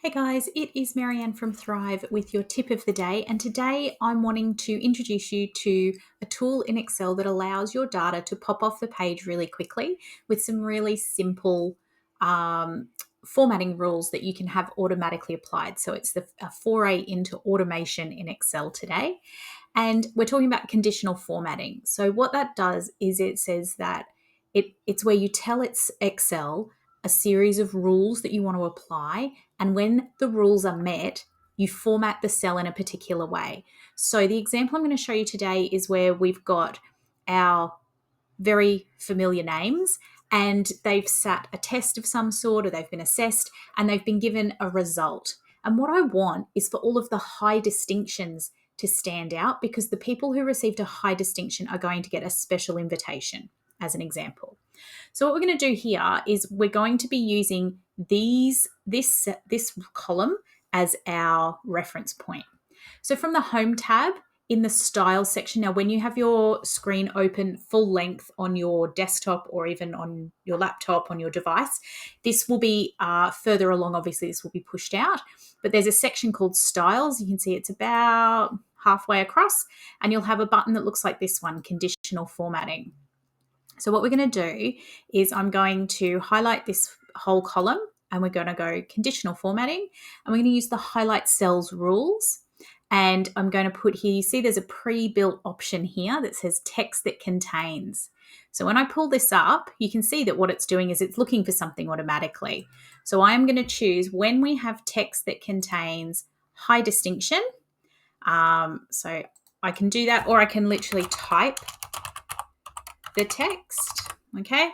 Hey guys, it is Marianne from Thrive with your tip of the day, and today I'm wanting to introduce you to a tool in Excel that allows your data to pop off the page really quickly with some really simple formatting rules that you can have automatically applied. So it's a foray into automation in Excel today, and we're talking about conditional formatting. So what that does is it says that it's where you tell it's Excel a series of rules that you want to apply, and when the rules are met, you format the cell in a particular way. So the example I'm going to show you today is where we've got our very familiar names and they've sat a test of some sort, or they've been assessed and they've been given a result. And what I want is for all of the high distinctions to stand out, because the people who received a high distinction are going to get a special invitation, as an example. So what we're going to do here is we're going to be using this column as our reference point. So from the Home tab in the Style section, now when you have your screen open full length on your desktop or even on your laptop, on your device, this will be further along. Obviously, this will be pushed out, but there's a section called Styles. You can see it's about halfway across, and you'll have a button that looks like this one, Conditional Formatting. So what we're going to do is I'm going to highlight this whole column, and we're going to go Conditional Formatting, and we're going to use the Highlight Cells rules. And I'm going to put here, you see there's a pre-built option here that says text that contains. So when I pull this up, you can see that what it's doing is it's looking for something automatically. So I'm going to choose when we have text that contains high distinction. So I can do that, or I can literally type the text, okay,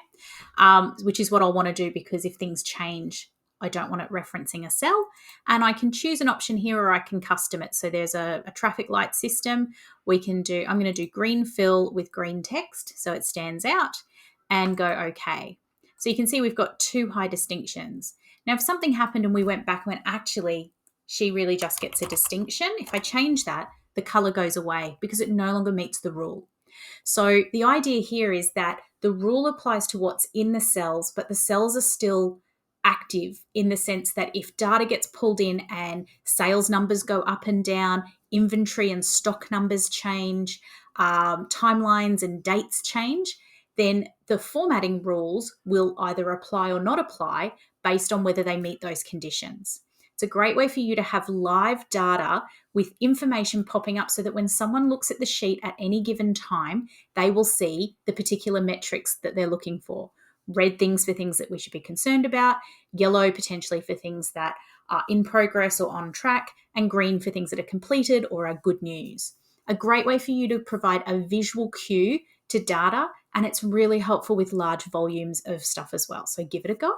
which is what I'll want to do, because if things change, I don't want it referencing a cell. And I can choose an option here, or I can custom it. So there's a traffic light system. I'm going to do green fill with green text so it stands out, and go OK. So you can see we've got two high distinctions. Now, if something happened and we went back and went, actually, she really just gets a distinction, if I change that, the color goes away because it no longer meets the rule. So the idea here is that the rule applies to what's in the cells, but the cells are still active in the sense that if data gets pulled in and sales numbers go up and down, inventory and stock numbers change, timelines and dates change, then the formatting rules will either apply or not apply based on whether they meet those conditions. It's a great way for you to have live data with information popping up so that when someone looks at the sheet at any given time, they will see the particular metrics that they're looking for. Red things for things that we should be concerned about, yellow potentially for things that are in progress or on track, and green for things that are completed or are good news. A great way for you to provide a visual cue to data, and it's really helpful with large volumes of stuff as well. So give it a go.